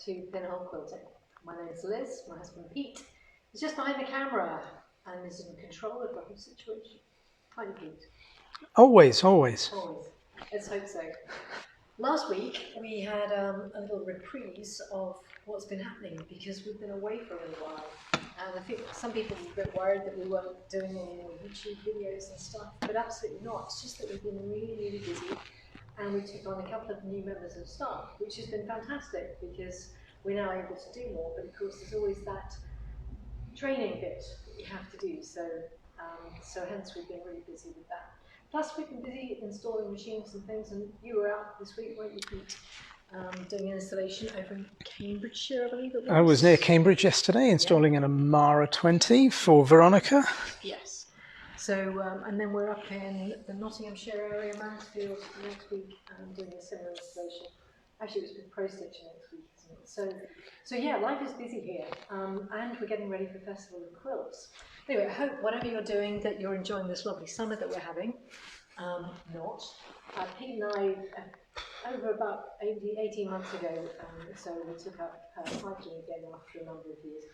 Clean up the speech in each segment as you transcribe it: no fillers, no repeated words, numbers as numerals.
to Pinhole Quilting. My name's Liz, my husband Pete is just behind the camera and is in control of the whole situation. Hi Pete. Always, always. Always. Let's hope so. Last week we had a little reprise of what's been happening because we've been away for a little while. And I think some people were a bit worried that we weren't doing any more YouTube videos and stuff, but absolutely not. It's just that we've been really, really busy. And we took on a couple of new members of staff, which has been fantastic because we're now able to do more, but of course there's always that training bit that you have to do, so hence we've been really busy with that. Plus we've been busy installing machines and things, and you were out this week, weren't you, Pete? Doing an installation over in Cambridgeshire, I believe it was. I was near Cambridge yesterday installing an Amara 20 for Veronica. Yes. So, and then we're up in the Nottinghamshire area, Mansfield, next week, doing a similar installation. Actually, it was with Pro-Stitcher next week, isn't it? So yeah, life is busy here, and we're getting ready for Festival of Quilts. Anyway, I hope whatever you're doing that you're enjoying this lovely summer that we're having. Pete and I, over about 18 months ago, so we took up cycling again after a number of years.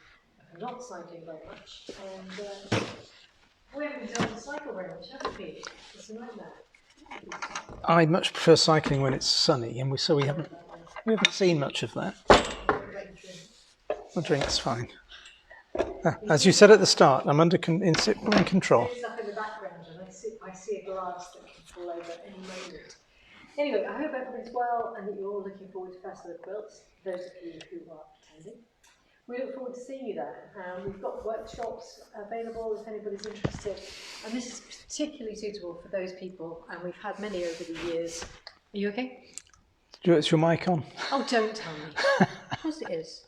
Not cycling very much, and we haven't done cycle very much, have we? It's a nightmare. I much prefer cycling when it's sunny, and we haven't seen much of that. The drink's fine. As you said at the start, I'm in control. It's up in the background, and I see a glass that can fall over at any moment. Anyway, I hope everybody's well and that you're all looking forward to Festival of Quilts, those of you who are attending. We look forward to seeing you there. We've got workshops available if anybody's interested, and this is particularly suitable for those people, and we've had many over the years. Are you okay? Is your mic on? Oh, don't tell me. Of course it is.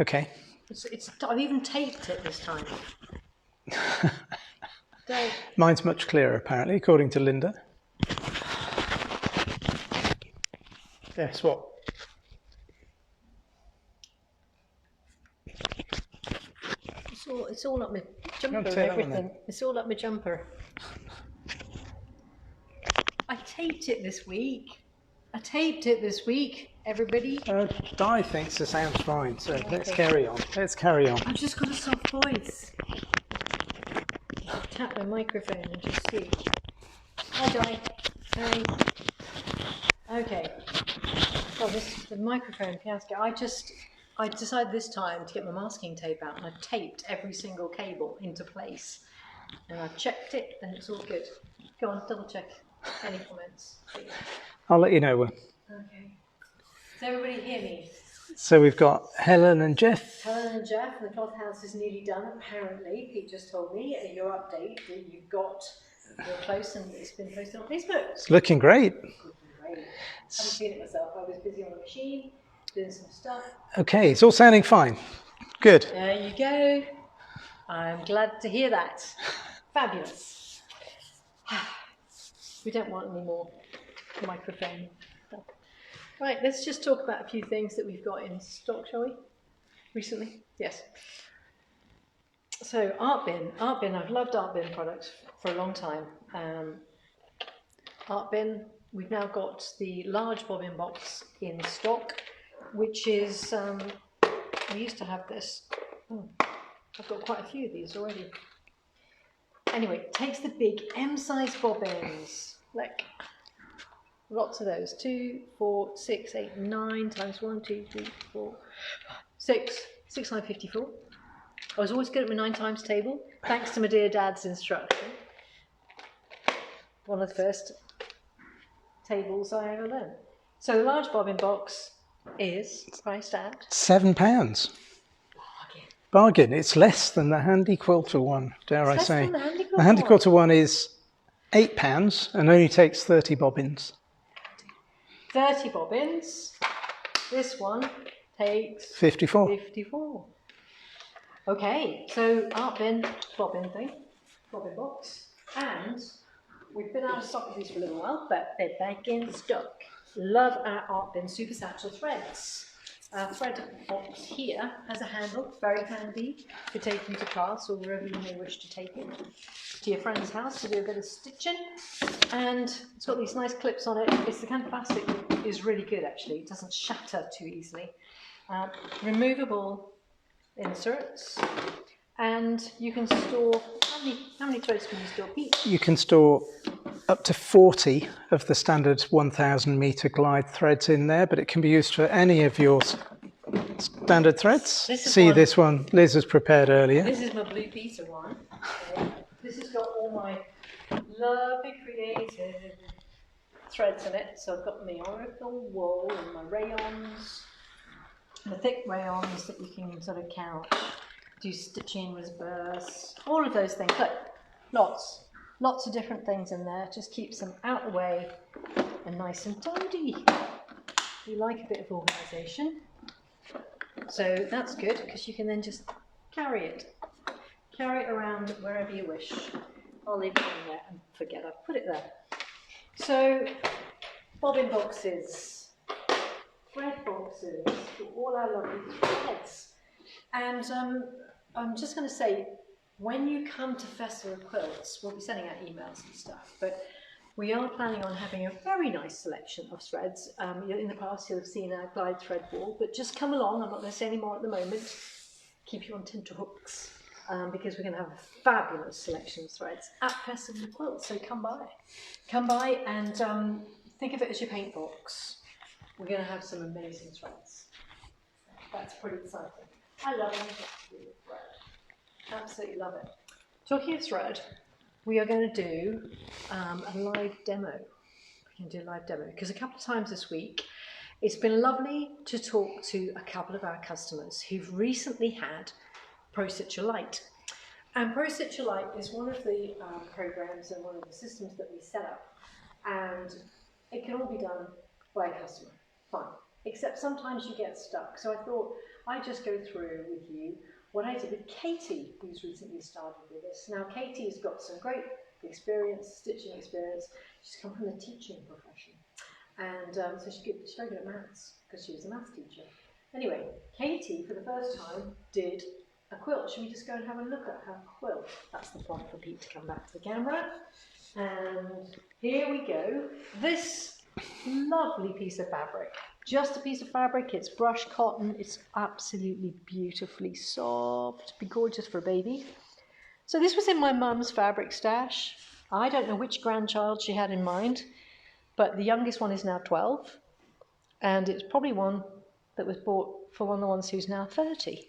Okay. I've even taped it this time. Mine's much clearer, apparently, according to Linda. Guess what? It's all up my jumper and everything. It's all up my jumper. I taped it this week. Everybody. Di thinks it sounds fine, so okay. Let's carry on. I've just got a soft voice. I'll tap the microphone and just see. Hi, Di. Hey. Okay. Oh, the microphone fiasco. I decided this time to get my masking tape out, and I taped every single cable into place. And I checked it, and it's all good. Go on, double check. Any comments, please? I'll let you know when. Okay. Does everybody hear me? So we've got Helen and Jeff. The cloth house is nearly done, apparently. Pete just told me your update that you've got your close and it's been posted on Facebook. It's looking great. I haven't seen it myself. I was busy on the machine, doing some stuff. Okay, it's all sounding fine. Good. There you go. I'm glad to hear that. Fabulous. We don't want any more microphone stuff. Right, let's just talk about a few things that we've got in stock, shall we? Recently? Yes. So, Art Bin. I've loved Art Bin products for a long time. Art Bin, we've now got the large bobbin box in stock, which is, we used to have this. I've got quite a few of these already. Anyway, it takes the big M-size bobbins. Look, lots of those. 2, 4, 6, 8, 9 times 1, 2, 3, 4, 6. 6, 9, 54. I was always good at my 9 times table, thanks to my dear dad's instruction. One of the first tables I ever learned. So the large bobbin box is priced at £7. Bargain. It's less than the Handy Quilter one, dare I say. The Handy Quilter one is £8 and only takes 30 bobbins. 30 bobbins. This one takes 54. Okay, so Art Bin, bobbin box, and we've been out of stock of these for a little while, but they're back in stock. Love our Art Bin Super Satchel threads. Our thread box here has a handle, very handy for taking to class or wherever you may wish to take it. To your friend's house to do a bit of stitching. And it's got these nice clips on it. It's the kind of plastic that is really good actually. It doesn't shatter too easily. Removable inserts, and you can store, how many threads can you store, Pete? You can store up to 40 of the standard 1,000 meter glide threads in there, but it can be used for any of your standard threads. This one Liz has prepared earlier. This is my Blue Peter one. Okay. This has got all my lovely creative threads in it. So I've got my oracle wool and my rayons, the thick rayons that you can sort of count, do stitching, reverse, all of those things. Look, lots of different things in there. Just keeps them out of the way and nice and tidy. We like a bit of organisation. So that's good, because you can then just carry it around wherever you wish. I'll leave it in there and forget I've put it there. So, bobbin boxes, thread boxes for all our lovely threads. And I'm just going to say, when you come to Festival of Quilts, we'll be sending out emails and stuff, but we are planning on having a very nice selection of threads. In the past you'll have seen our glide thread wall, but just come along. I'm not going to say any more at the moment. Keep you on tenterhooks, because we're going to have a fabulous selection of threads at Festival of Quilts, so come by. Come by and think of it as your paint box. We're going to have some amazing threads. That's pretty exciting. I love anything to do with thread. Absolutely love it. Talking of thread, we are going to do a live demo. We're going to do a live demo because a couple of times this week it's been lovely to talk to a couple of our customers who've recently had Pro-Stitcher Lite. And Pro-Stitcher Lite is one of the programs and one of the systems that we set up, and it can all be done by a customer, fine. Except sometimes you get stuck. So I thought I'd just go through with you what I did with Katie, who's recently started with us. Now, Katie's got some great experience, stitching experience. She's come from the teaching profession. And so she's very good at maths, because she was a maths teacher. Anyway, Katie, for the first time, did a quilt. Should we just go and have a look at her quilt? That's the point for Pete to come back to the camera. And here we go. This lovely piece of fabric. Just a piece of fabric, it's brushed cotton, it's absolutely beautifully soft, be gorgeous for a baby. So this was in my mum's fabric stash. I don't know which grandchild she had in mind, but the youngest one is now 12, and it's probably one that was bought for one of the ones who's now 30.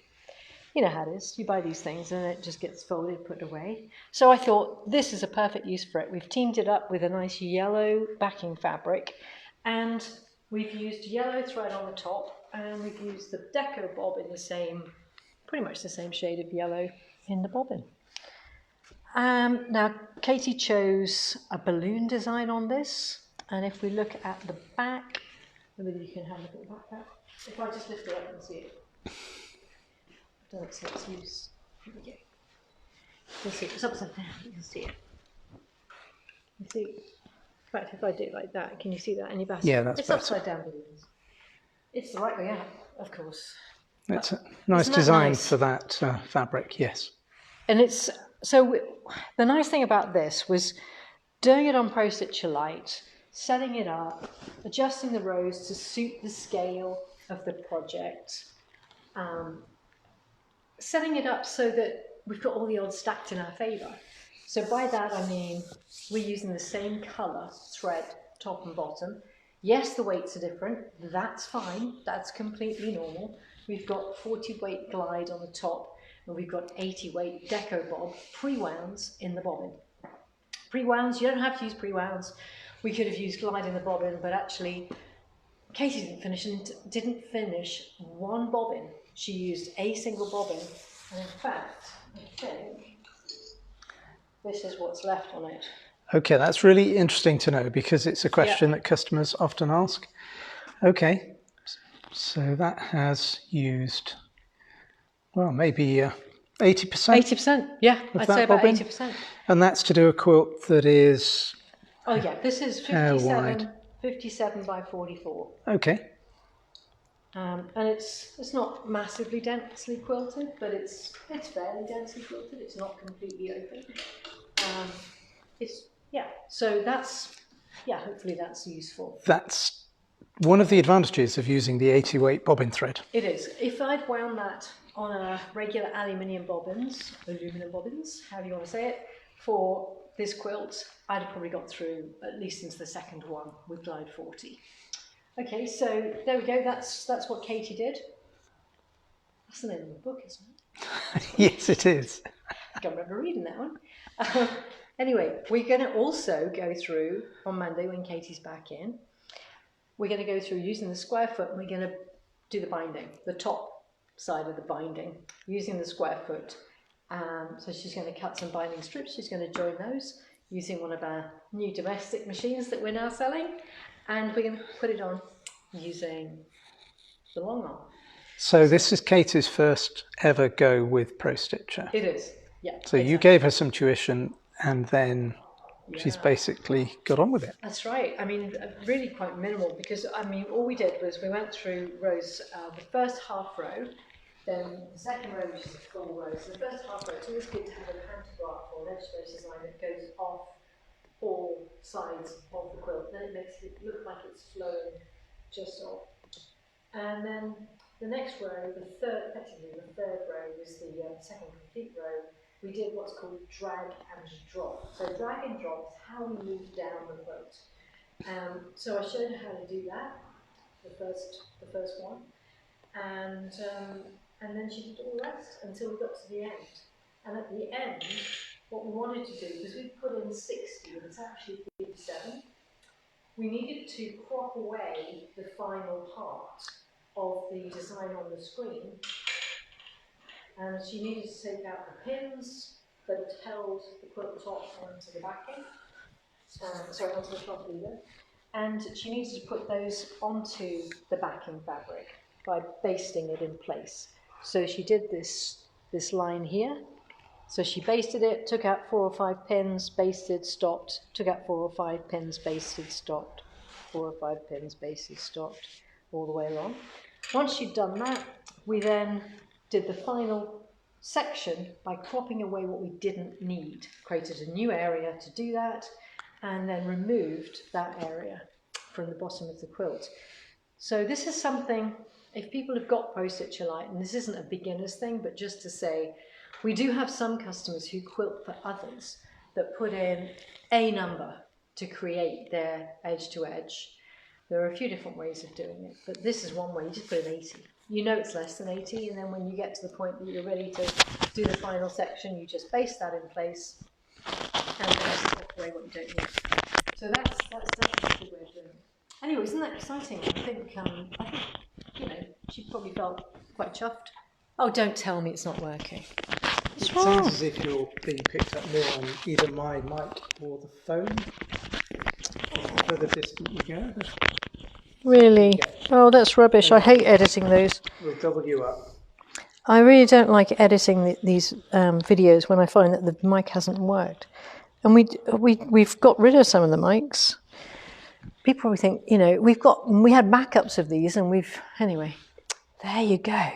You know how it is, you buy these things and it just gets folded, put away. So I thought this is a perfect use for it. We've teamed it up with a nice yellow backing fabric, and we've used yellow thread on the top, and we've used the deco bob in the same, pretty much the same shade of yellow in the bobbin. Now, Katie chose a balloon design on this, and if we look at the back, maybe you can have a look at the back there. If I just lift it up and see it. I've done it so it's loose. Here we go. You'll see it's upside down, you can see it. You see? In fact, if I do it like that, can you see that any better? Yeah, that's better. It's upside down balloons. It's the right way up, of course. It's a nice design for that fabric, yes. And it's, so the nice thing about this was doing it on Pro-Stitcher Lite, setting it up, adjusting the rows to suit the scale of the project, setting it up so that we've got all the odds stacked in our favour. So by that I mean we're using the same colour thread, top and bottom. Yes, the weights are different, that's fine, that's completely normal. We've got 40 weight glide on the top, and we've got 80 weight deco bob pre-wounds in the bobbin. Pre-wounds, you don't have to use pre-wounds. We could have used glide in the bobbin, but actually Katie didn't finish one bobbin. She used a single bobbin, and in fact, I think this is what's left on it. Okay, that's really interesting to know, because it's a question that customers often ask. Okay, so that has used, well, maybe 80%? 80%, yeah, I'd say about 80%. And that's to do a quilt that is... Oh yeah, this is 57 by 44. Okay. And it's not massively densely quilted, but it's fairly densely quilted. It's not completely open. So that's, hopefully that's useful. That's one of the advantages of using the 80 weight bobbin thread. It is. If I'd wound that on a regular aluminum bobbins, however you want to say it, for this quilt, I'd have probably got through at least into the second one with Glide 40. Okay, so there we go. That's what Katie did. That's the name of the book, isn't it? Yes, it is. I don't remember reading that one. Anyway, we're going to also go through on Monday when Katie's back in. We're going to go through using the square foot, and we're going to do the binding, the top side of the binding, using the square foot. So she's going to cut some binding strips. She's going to join those using one of our new domestic machines that we're now selling, and we're going to put it on using the long arm. So this is Katie's first ever go with Pro-Stitcher. It is, yeah. So exactly. You gave her some tuition, and then she's basically got on with it. That's right. I mean, really quite minimal, because I mean, all we did was we went through rows, the first half row, then the second row, which is a full row. So the first half row, it's always good to have a pantograph or an edge spaces line that goes off all sides of the quilt. Then it makes it look like it's flowing just off. And then the next row, effectively the third row, was the second complete row. We did what's called drag and drop. So drag and drop is how we move down the quilt. So I showed her how to do that, the first one, and then she did all the rest until we got to the end. And at the end, what we wanted to do, because we put in 60, but it's actually 57, we needed to crop away the final part of the design on the screen. And she needed to take out the pins that held the quilt top onto the backing, onto the front lever, and she needed to put those onto the backing fabric by basting it in place. So she did this line here. So she basted it, took out 4 or 5 pins, basted, stopped, took out 4 or 5 pins, basted, stopped, 4 or 5 pins, basted, stopped, all the way along. Once she'd done that, we then did the final section by cropping away what we didn't need, created a new area to do that, and then removed that area from the bottom of the quilt. So this is something, if people have got Pro-Stitcher Lite, and this isn't a beginner's thing, but just to say, we do have some customers who quilt for others that put in a number to create their edge to edge. There are a few different ways of doing it, but this is one way. You just put in 80. You know it's less than 80, and then when you get to the point that you're ready to do the final section, you just baste that in place, and the rest take away what you don't need. So that's definitely a good way of doing it. Anyway, isn't that exciting? I think you know, she probably felt quite chuffed. Oh, don't tell me it's not working. It sounds as if you're being picked up more on either my mic or the phone. The further distant you go. Really? Oh, that's rubbish. I hate editing those. We'll double you up. I really don't like editing these videos when I find that the mic hasn't worked. And we've got rid of some of the mics. People probably think, you know, we had backups of these, and anyway, there you go.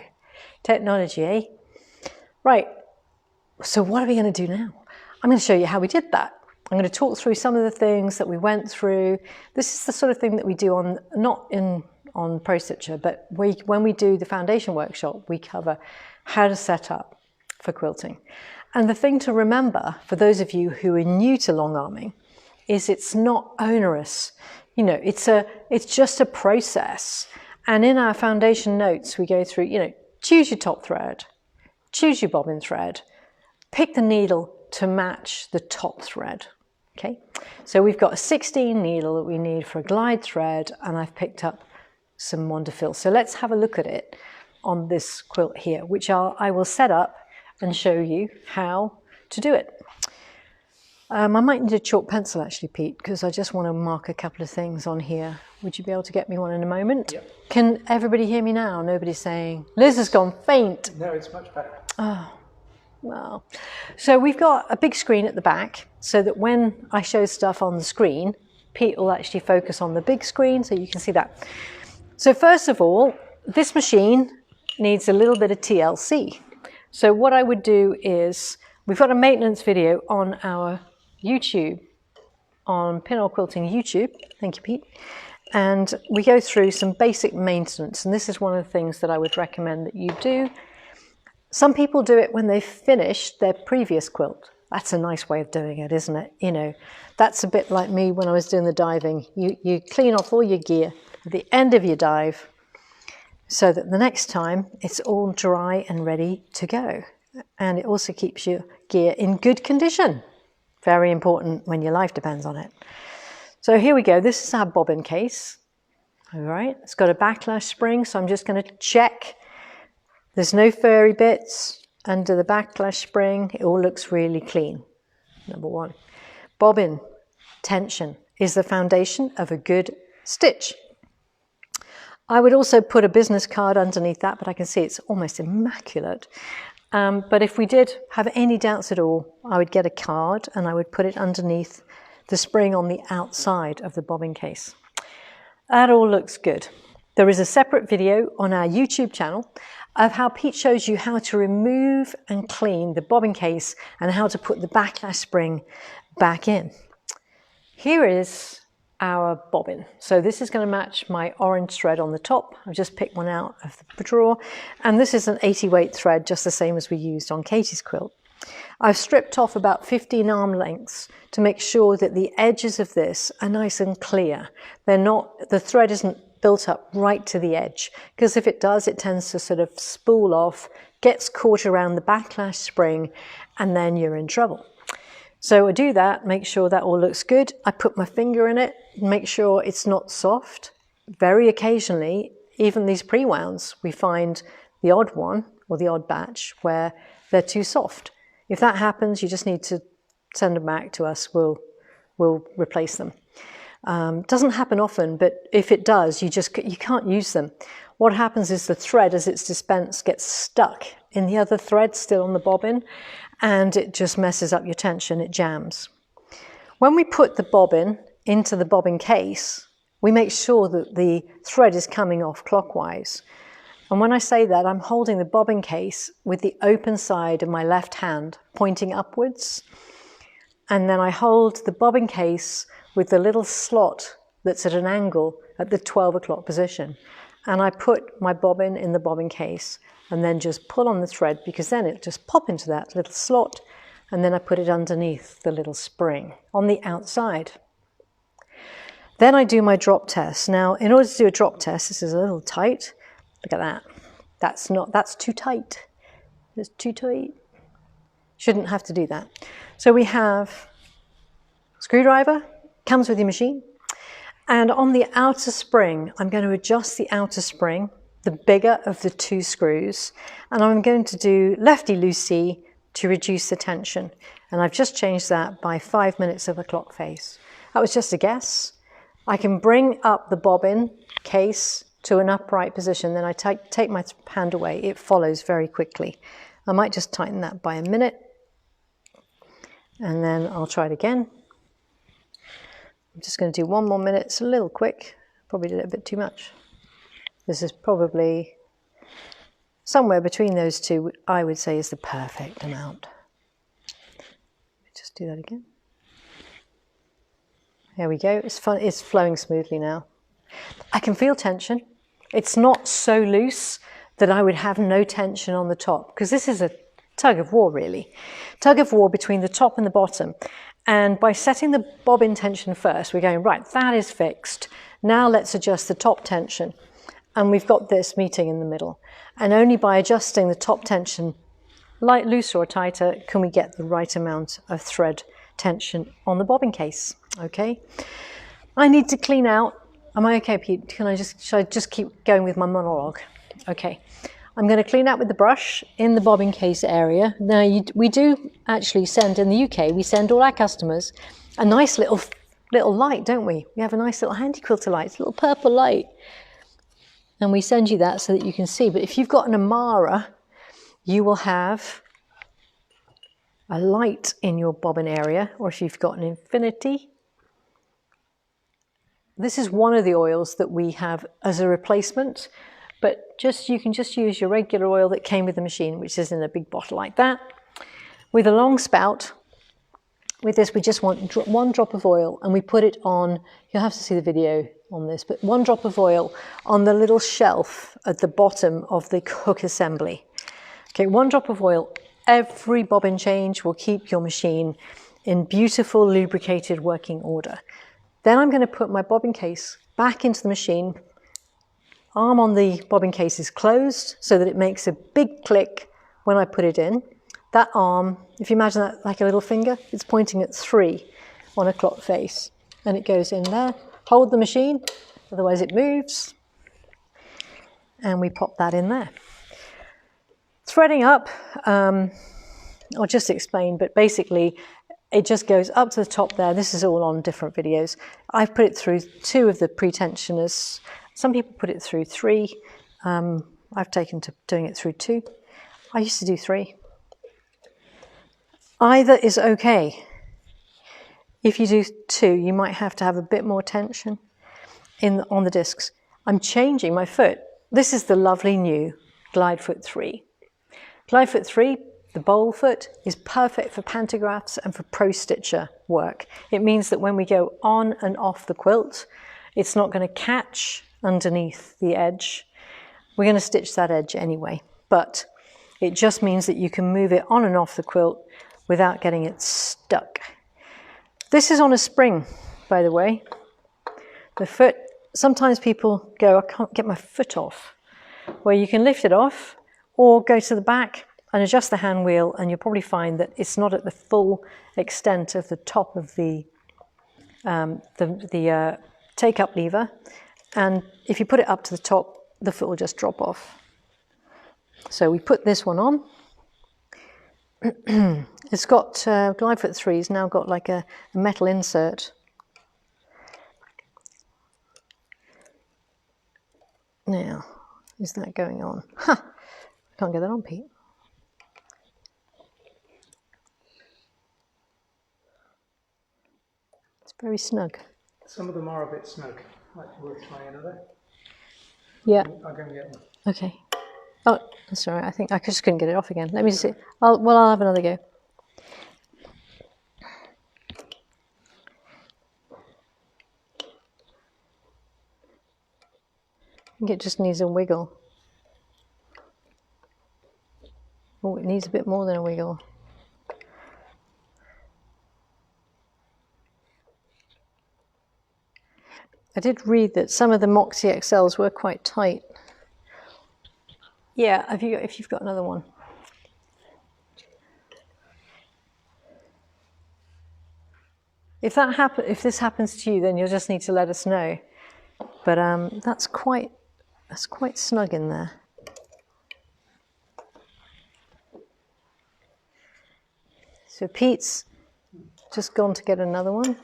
Technology, eh? Right. So what are we going to do now? I'm going to show you how we did that. I'm going to talk through some of the things that we went through. This is the sort of thing that we do on Pro-Stitcher, but when we do the foundation workshop, we cover how to set up for quilting. And the thing to remember, for those of you who are new to long arming, is it's not onerous. You know, it's just a process. And in our foundation notes, we go through, you know, choose your top thread, choose your bobbin thread, pick the needle to match the top thread. Okay, so we've got a 16 needle that we need for a glide thread, and I've picked up some Wonderfill. So let's have a look at it on this quilt here, which I will set up and show you how to do it. I might need a chalk pencil actually, Pete, because I just want to mark a couple of things on here. Would you be able to get me one in a moment? Yep. Can everybody hear me now? Nobody's saying, Liz has gone faint. No, it's much better. Oh, well. So we've got a big screen at the back, so that when I show stuff on the screen, Pete will actually focus on the big screen, so you can see that. So first of all, this machine needs a little bit of TLC. So what I would do is, we've got a maintenance video on our YouTube, on Pinhole Quilting YouTube. Thank you, Pete. and we go through some basic maintenance, and this is one of the things that I would recommend that you do. Some people do it when they've finished their previous quilt. That's a nice way of doing it, isn't it? You know, that's a bit like me when I was doing the diving. You clean off all your gear at the end of your dive so that the next time it's all dry and ready to go. And it also keeps your gear in good condition. Very important when your life depends on it. So here we go. This is our bobbin case. All right, it's got a backlash spring, so I'm just going to check. There's no furry bits under the backlash spring. It all looks really clean. Number one. Bobbin tension is the foundation of a good stitch. I would also put a business card underneath that, but I can see it's almost immaculate. But if we did have any doubts at all, I would get a card and I would put it underneath the spring on the outside of the bobbin case. That all looks good. There is a separate video on our YouTube channel of how Pete shows you how to remove and clean the bobbin case and how to put the backlash spring back in. Here is our bobbin. So this is going to match my orange thread on the top. I've just picked one out of the drawer, and this is an 80 weight thread, just the same as we used on Katie's quilt. I've stripped off about 15 arm lengths to make sure that the edges of this are nice and clear. The thread isn't built up right to the edge, because if it does, it tends to sort of spool off, gets caught around the backlash spring, and then you're in trouble. So I do that, make sure that all looks good. I put my finger in it, make sure it's not soft. Very occasionally, even these pre-wounds, we find the odd one or the odd batch where they're too soft. If that happens, you just need to send them back to us. We'll replace them. Doesn't happen often, but if it does, you can't use them. What happens is the thread, as it's dispensed, gets stuck in the other thread still on the bobbin, and it just messes up your tension, it jams. When we put the bobbin into the bobbin case, we make sure that the thread is coming off clockwise. And when I say that, I'm holding the bobbin case with the open side of my left hand pointing upwards. And then I hold the bobbin case with the little slot that's at an angle at the 12 o'clock position. And I put my bobbin in the bobbin case and then just pull on the thread, because then it'll just pop into that little slot. And then I put it underneath the little spring on the outside. Then I do my drop test. Now, in order to do a drop test, this is a little tight. Look at that. That's too tight. It's too tight. Shouldn't have to do that. So we have screwdriver, comes with your machine. And on the outer spring, I'm going to adjust the outer spring, the bigger of the two screws. And I'm going to do lefty-loosey to reduce the tension. And I've just changed that by 5 minutes of a clock face. That was just a guess. I can bring up the bobbin case to an upright position, then I take my hand away. It follows very quickly. I might just tighten that by a minute, and then I'll try it again. I'm just going to do 1 more minute. It's a little quick. Probably did it a bit too much. This is probably somewhere between those two, I would say, is the perfect amount. Just do that again. There we go. It's fun. It's flowing smoothly now. I can feel tension. It's not so loose that I would have no tension on the top, because this is a tug of war, really. Tug of war between the top and the bottom. And by setting the bobbin tension first, we're going, right, that is fixed. Now let's adjust the top tension. And we've got this meeting in the middle. And only by adjusting the top tension, light, looser or tighter, can we get the right amount of thread tension on the bobbin case. Okay. I need to clean out. Am I okay, Pete? Should I just keep going with my monologue? Okay. I'm going to clean out with the brush in the bobbin case area. Now, we do actually send, in the UK, we send all our customers a nice little light, don't we? We have a nice little handy quilter light, a little purple light. And we send you that so that you can see. But if you've got an Amara, you will have a light in your bobbin area, or if you've got an Infinity. This is one of the oils that we have as a replacement, but you can just use your regular oil that came with the machine, which is in a big bottle like that. With a long spout, with this we just want one drop of oil, and we put it on, you'll have to see the video, on this, but 1 drop of oil on the little shelf at the bottom of the hook assembly. Okay, 1 drop of oil. Every bobbin change will keep your machine in beautiful, lubricated working order. Then I'm going to put my bobbin case back into the machine. Arm on the bobbin case is closed so that it makes a big click when I put it in. That arm, if you imagine that like a little finger, it's pointing at 3 on a clock face, and it goes in there. Hold the machine, otherwise it moves, and we pop that in there. Threading up, I'll just explain, but basically it just goes up to the top there. This is all on different videos. I've put it through 2 of the pre-tensioners. Some people put it through 3. I've taken to doing it through 2. I used to do 3. Either is okay. If you do 2, you might have to have a bit more tension on the discs. I'm changing my foot. This is the lovely new Glide Foot 3. Glide Foot 3, the bowl foot, is perfect for pantographs and for Pro-Stitcher work. It means that when we go on and off the quilt, it's not going to catch underneath the edge. We're going to stitch that edge anyway, but it just means that you can move it on and off the quilt without getting it stuck. This is on a spring, by the way. The foot, sometimes people go, I can't get my foot off. Well, you can lift it off or go to the back and adjust the hand wheel, and you'll probably find that it's not at the full extent of the top of the take-up lever. And if you put it up to the top, the foot will just drop off. So we put this one on. It's got, Glide Foot 3's now got like a metal insert. Now, is that going on? Ha! Can't get that on, Pete. It's very snug. Some of them are a bit snug. We'll try another. Yeah. I'll go and get one. Okay. Oh, that's all right. I think I just couldn't get it off again. Let me see. I'll have another go. I think it just needs a wiggle. Oh, it needs a bit more than a wiggle. I did read that some of the Moxie XLs were quite tight. Yeah, if you've got another one. If this happens to you, then you'll just need to let us know. But that's quite snug in there. So Pete's just gone to get another one.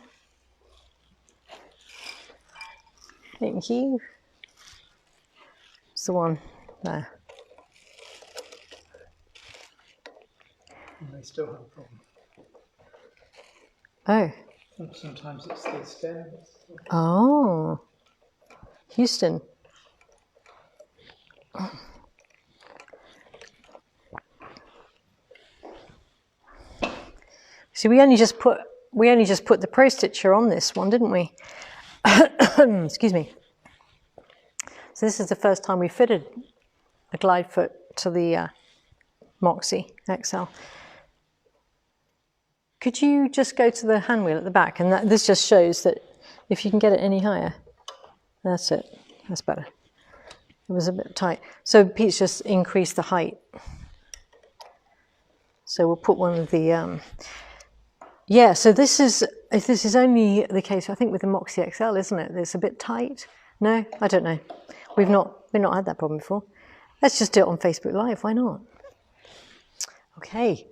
Thank you. It's the one there. And they still have a problem. Oh. Sometimes it's the stem. Oh. Houston. See, we only just put the Pro-Stitcher on this one, didn't we? Excuse me. So this is the first time we fitted a glide foot to the Moxie XL. Could you just go to the hand wheel at the back? And this just shows that if you can get it any higher, that's it. That's better. It was a bit tight. So Pete's just increased the height. So we'll put one of the, yeah, so this is only the case, I think, with the Moxie XL, isn't it? It's a bit tight. No, I don't know. We've not had that problem before. Let's just do it on Facebook Live. Why not? Okay.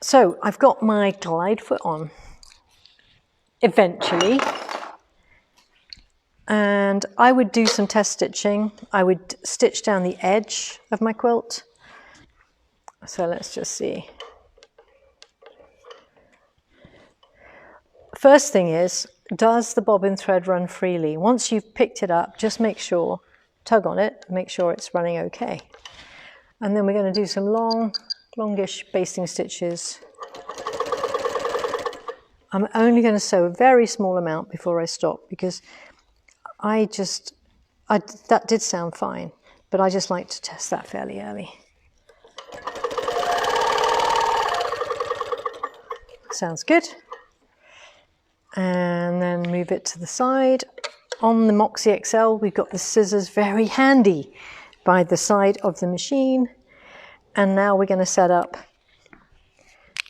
So I've got my glide foot on. Eventually. And I would do some test stitching. I would stitch down the edge of my quilt. So let's just see. First thing is, does the bobbin thread run freely? Once you've picked it up, just make sure, tug on it, make sure it's running okay. And then we're going to do some longish basting stitches. I'm only going to sew a very small amount before I stop, because that did sound fine, but I just like to test that fairly early. Sounds good. And then move it to the side. On the Moxie XL, we've got the scissors very handy by the side of the machine. And now we're going to set up,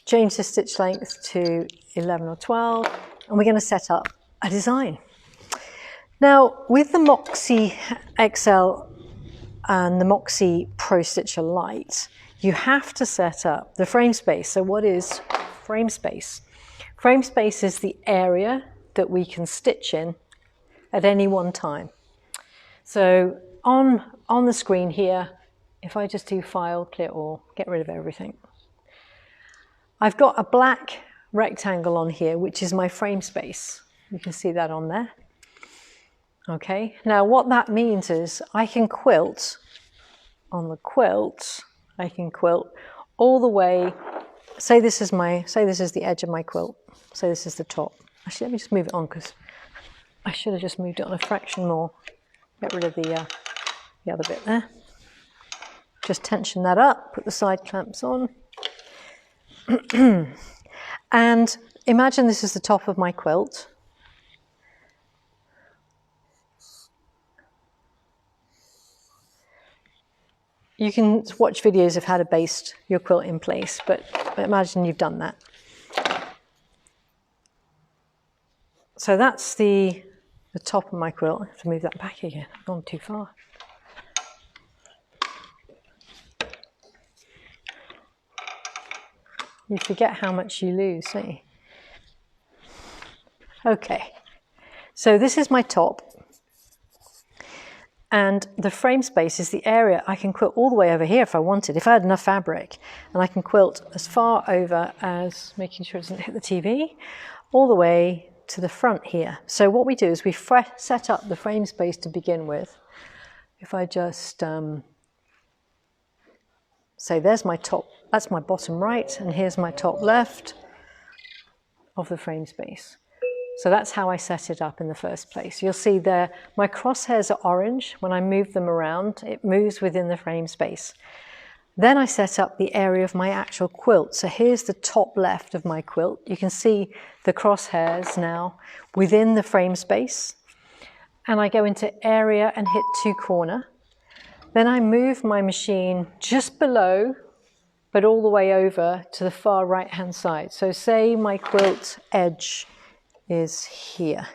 change the stitch length to 11 or 12, and we're going to set up a design. Now, with the Moxie XL and the Moxie Pro-Stitcher Lite, you have to set up the frame space. So what is frame space? Frame space is the area that we can stitch in at any one time. So on the screen here, if I just do File, Clear All, get rid of everything. I've got a black rectangle on here, which is my frame space. You can see that on there. Okay, now what that means is I can quilt on the quilt. I can quilt all the way. Say this is the edge of my quilt. Say this is the top. Actually, let me just move it on because I should have just moved it on a fraction more. Get rid of the other bit there. Just tension that up. Put the side clamps on. And imagine this is the top of my quilt. You can watch videos of how to baste your quilt in place, but imagine you've done that. So that's the top of my quilt. I have to move that back again. I've gone too far. You forget how much you lose, don't you? Okay, so this is my top. And the frame space is the area I can quilt all the way over here if I wanted, if I had enough fabric. And I can quilt as far over as, making sure it doesn't hit the TV, all the way to the front here. So what we do is we set up the frame space to begin with. If I just say there's my top, that's my bottom right, and here's my top left of the frame space. So that's how I set it up in the first place. You'll see there, my crosshairs are orange. When I move them around, it moves within the frame space. Then I set up the area of my actual quilt. So here's the top left of my quilt. You can see the crosshairs now within the frame space. And I go into area and hit to corner. Then I move my machine just below, but all the way over to the far right-hand side. So say my quilt edge is here.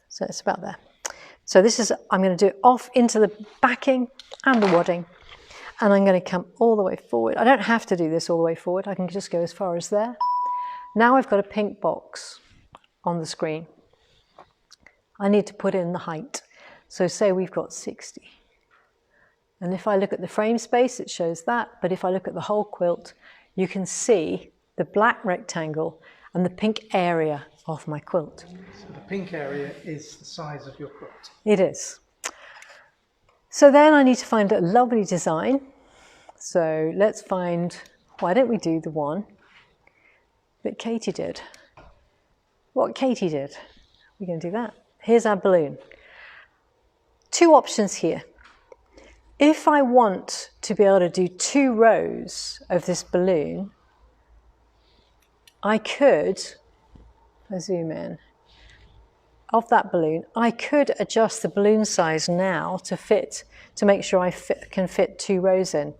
So it's about there. So this is, I'm going to do it off into the backing and the wadding. And I'm going to come all the way forward. I don't have to do this all the way forward. I can just go as far as there. Now I've got a pink box on the screen. I need to put in the height. So say we've got 60. And if I look at the frame space, it shows that. But if I look at the whole quilt, you can see the black rectangle and the pink area of my quilt. So the pink area is the size of your quilt. It is. So then I need to find a lovely design. So let's find, why don't we do the one that Katie did? What Katie did. We're going to do that. Here's our balloon. Two options here. If I want to be able to do 2 rows of this balloon, I could, if I zoom in, of that balloon, I could adjust the balloon size now to make sure I can fit 2 rows in.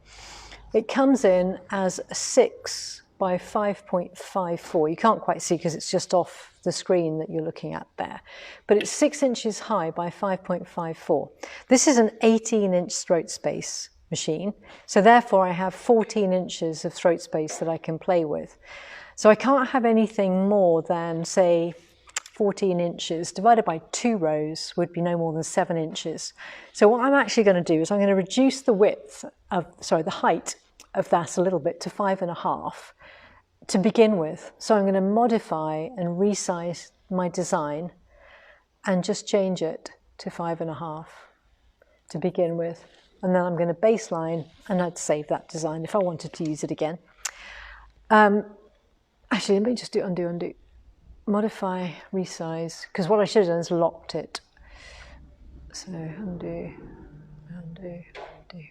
It comes in as a 6 by 5.54. You can't quite see because it's just off the screen that you're looking at there. But it's 6 inches high by 5.54. This is an 18-inch throat space machine. So therefore I have 14 inches of throat space that I can play with. So I can't have anything more than, say, 14 inches divided by 2 rows would be no more than 7 inches. So what I'm actually going to do is I'm going to reduce the the height of that a little bit to 5.5 to begin with. So I'm going to modify and resize my design and just change it to 5.5 to begin with. And then I'm going to baseline, and I'd save that design if I wanted to use it again. Actually, let me just do undo. modify, resize, because what I should have done is locked it. So undo, undo, undo.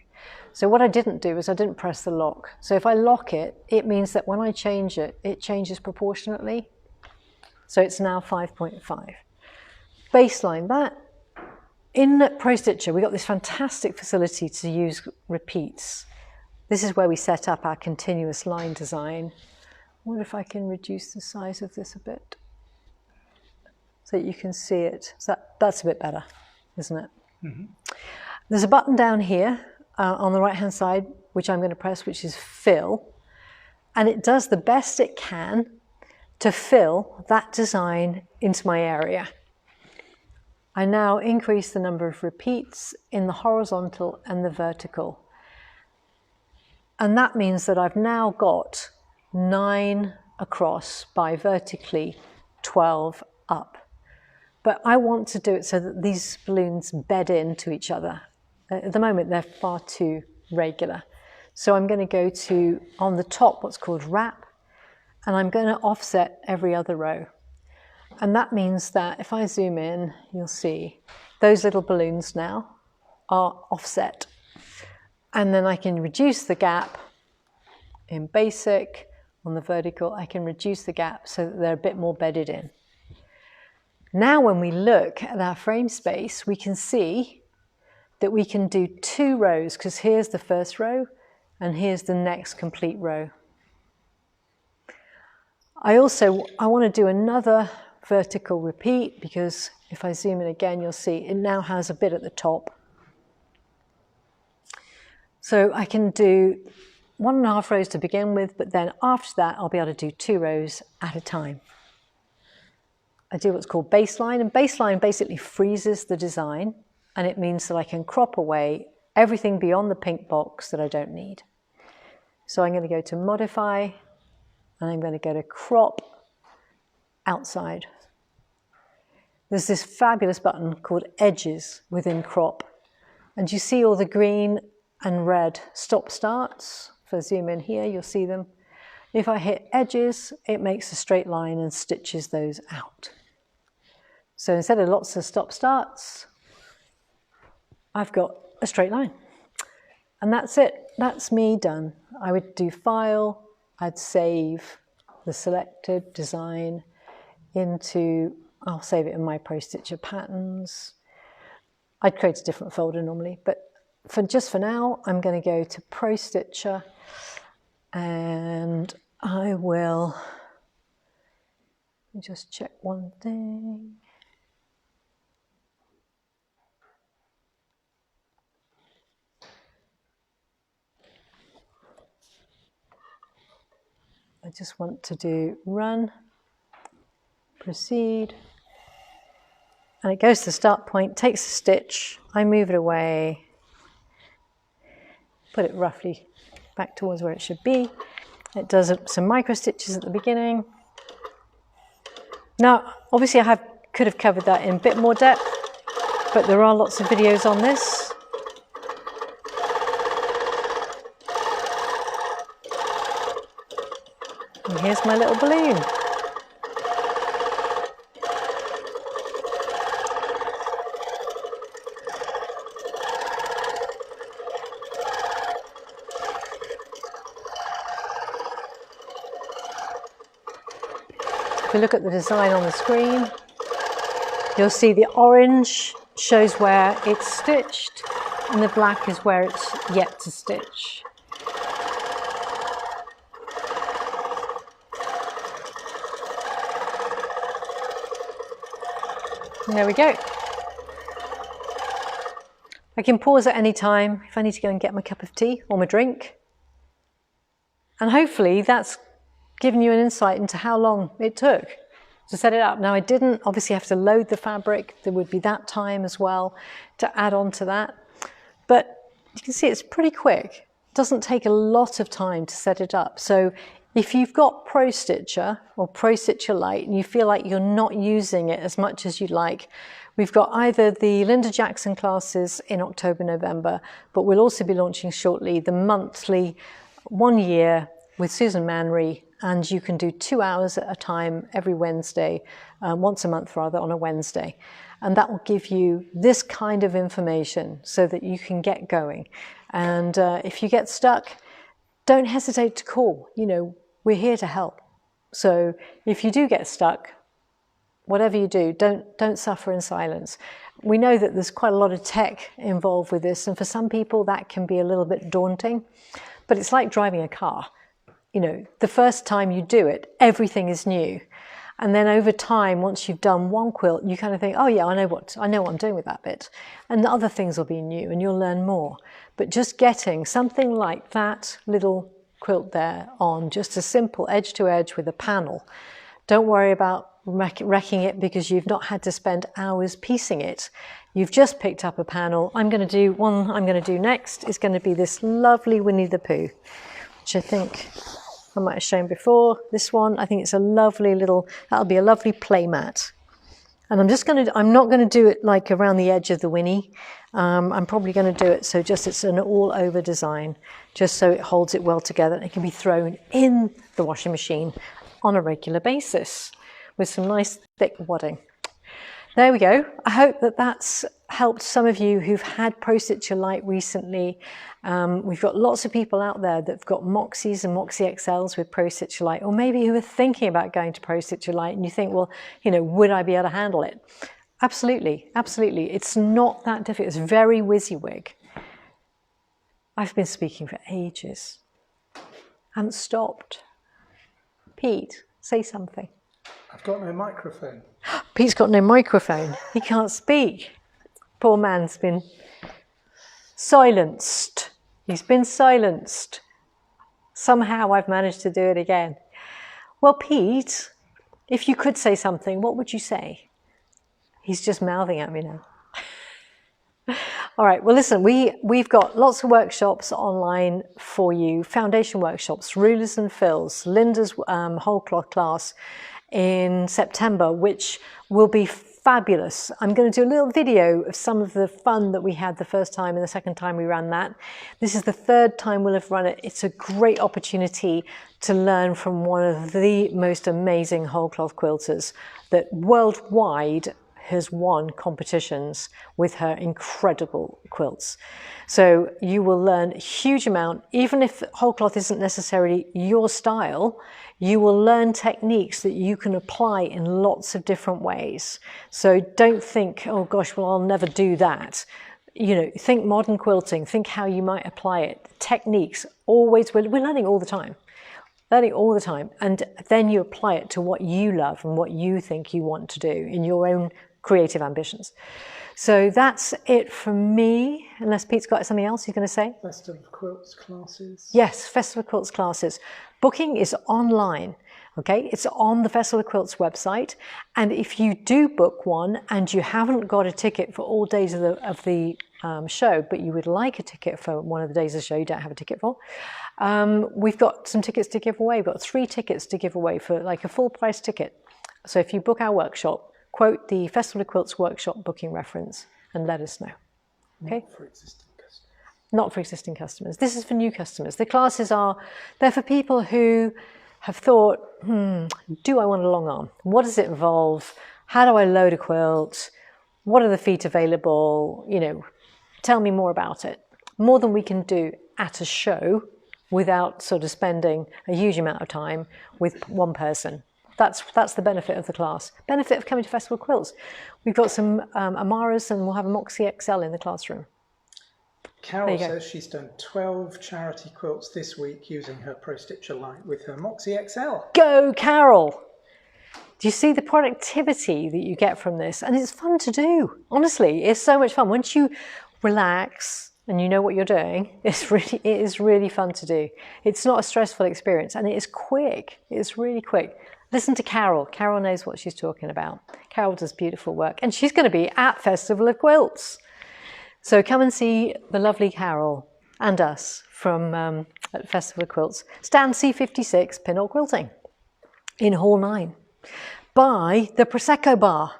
So what I didn't do is I didn't press the lock. So if I lock it, it means that when I change it, it changes proportionately. So it's now 5.5. Baseline that. In Pro-Stitcher, we got this fantastic facility to use repeats. This is where we set up our continuous line design. I wonder if I can reduce the size of this a bit so that you can see it. So that's a bit better, isn't it? Mm-hmm. There's a button down here on the right-hand side, which I'm going to press, which is fill. And it does the best it can to fill that design into my area. I now increase the number of repeats in the horizontal and the vertical. And that means that I've now got 9 across by vertically 12 up. But I want to do it so that these balloons bed into each other. At the moment, they're far too regular. So I'm going to go to, on the top, what's called wrap, and I'm going to offset every other row. And that means that if I zoom in, you'll see those little balloons now are offset. And then I can reduce the gap in basic. On the vertical, I can reduce the gap so that they're a bit more bedded in. Now when we look at our frame space, we can see that we can do 2 rows, because here's the first row and here's the next complete row. I want to do another vertical repeat, because if I zoom in again, you'll see it now has a bit at the top. So I can do 1.5 rows to begin with, but then after that, I'll be able to do 2 rows at a time. I do what's called baseline, and baseline basically freezes the design, and it means that I can crop away everything beyond the pink box that I don't need. So I'm going to go to modify, and I'm going to go to crop outside. There's this fabulous button called edges within crop, and you see all the green and red stop starts. If I zoom in here, you'll see them. If I hit edges, it makes a straight line and stitches those out. So instead of lots of stop starts, I've got a straight line. And that's it. That's me done. I would do file, I'd save the selected design into, I'll save it in my Pro-Stitcher patterns. I'd create a different folder normally, but just for now, I'm going to go to Pro-Stitcher, and I will just check one thing. I just want to do run, proceed, and it goes to the start point, takes a stitch, I move it away, put it roughly back towards where it should be. It does some micro stitches at the beginning. Now, obviously could have covered that in a bit more depth, but there are lots of videos on this. And here's my little balloon. If we look at the design on the screen, you'll see the orange shows where it's stitched and the black is where it's yet to stitch. And there we go. I can pause at any time if I need to go and get my cup of tea or my drink. And hopefully that's given you an insight into how long it took to set it up. Now, I didn't obviously have to load the fabric. There would be that time as well to add on to that. But you can see it's pretty quick. It doesn't take a lot of time to set it up. So if you've got Pro-Stitcher or Pro-Stitcher Lite and you feel like you're not using it as much as you'd like, we've got either the Linda Jackson classes in October, November, but we'll also be launching shortly the monthly 1 year with Susan Manry and you can do 2 hours at a time every Wednesday, once a month rather, on a Wednesday. And that will give you this kind of information so that you can get going. And if you get stuck, don't hesitate to call. You know, we're here to help. So if you do get stuck, whatever you do, don't suffer in silence. We know that there's quite a lot of tech involved with this, and for some people that can be a little bit daunting, but it's like driving a car. You know, the first time you do it, everything is new. And then over time, once you've done one quilt, you kind of think, oh yeah, I know what I'm doing with that bit. And the other things will be new and you'll learn more. But just getting something like that little quilt there on, just a simple edge to edge with a panel. Don't worry about wrecking it because you've not had to spend hours piecing it. You've just picked up a panel. I'm going to do next is going to be this lovely Winnie the Pooh, which I think I might have shown before. This one, I think it's a lovely little, that'll be a lovely play mat. And I'm not going to do it like around the edge of the Winnie. I'm probably going to do it so just it's an all over design, just so it holds it well together. It can be thrown in the washing machine on a regular basis with some nice thick wadding. There we go. I hope that that's helped some of you who've had Pro-Stitcher Lite recently. We've got lots of people out there that've got Moxies and Moxie XLs with Pro-Stitcher Lite, or maybe who are thinking about going to Pro-Stitcher Lite and you think, well, you know, would I be able to handle it? Absolutely, absolutely. It's not that difficult. It's very WYSIWYG. I've been speaking for ages. I haven't stopped. Pete, say something. I've got no microphone. Pete's got no microphone. He can't speak. Poor man's been silenced. He's been silenced. Somehow I've managed to do it again. Well, Pete, if you could say something, what would you say? He's just mouthing at me now. All right, well, listen, we've got lots of workshops online for you, foundation workshops, rulers and fills, Linda's whole cloth class in September, which will be fabulous. I'm going to do a little video of some of the fun that we had the first time and the second time we ran that. This is the third time we'll have run it. It's a great opportunity to learn from one of the most amazing whole cloth quilters that worldwide has won competitions with her incredible quilts. So you will learn a huge amount. Even if whole cloth isn't necessarily your style, you will learn techniques that you can apply in lots of different ways. So don't think, oh gosh, well, I'll never do that. You know, think modern quilting, think how you might apply it. Techniques, always, we're learning all the time. Learning all the time. And then you apply it to what you love and what you think you want to do in your own creative ambitions. So that's it from me, unless Pete's got something else he's going to say. Festival of Quilts classes. Yes, Festival of Quilts classes. Booking is online, okay? It's on the Festival of Quilts website. And if you do book one and you haven't got a ticket for all days of the show, but you would like a ticket for one of the days of the show you don't have a ticket for, we've got some tickets to give away. We've got 3 tickets to give away for like a full price ticket. So if you book our workshop, quote the Festival of Quilts workshop booking reference and let us know. Okay? Not for existing customers. Not for existing customers. This is for new customers. The classes they're for people who have thought, do I want a long arm? What does it involve? How do I load a quilt? What are the feet available? You know, tell me more about it. More than we can do at a show without sort of spending a huge amount of time with one person. That's the benefit of the class. Benefit of coming to Festival of Quilts. We've got some Amaras and we'll have a Moxie XL in the classroom. Carol says she's done 12 charity quilts this week using her Pro-Stitcher Lite with her Moxie XL. Go, Carol! Do you see the productivity that you get from this? And it's fun to do. Honestly, it's so much fun. Once you relax and you know what you're doing, it is really fun to do. It's not a stressful experience and it is quick. It's really quick. Listen to Carol. Carol knows what she's talking about. Carol does beautiful work. And she's going to be at Festival of Quilts. So come and see the lovely Carol and us from at Festival of Quilts. Stand C56, Pinhole Quilting in Hall 9 by the Prosecco Bar.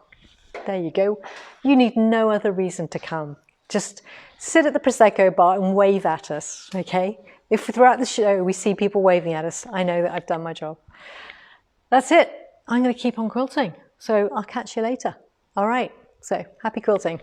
There you go. You need no other reason to come. Just sit at the Prosecco Bar and wave at us, okay? If throughout the show we see people waving at us, I know that I've done my job. That's it. I'm going to keep on quilting. So I'll catch you later. All right. So happy quilting.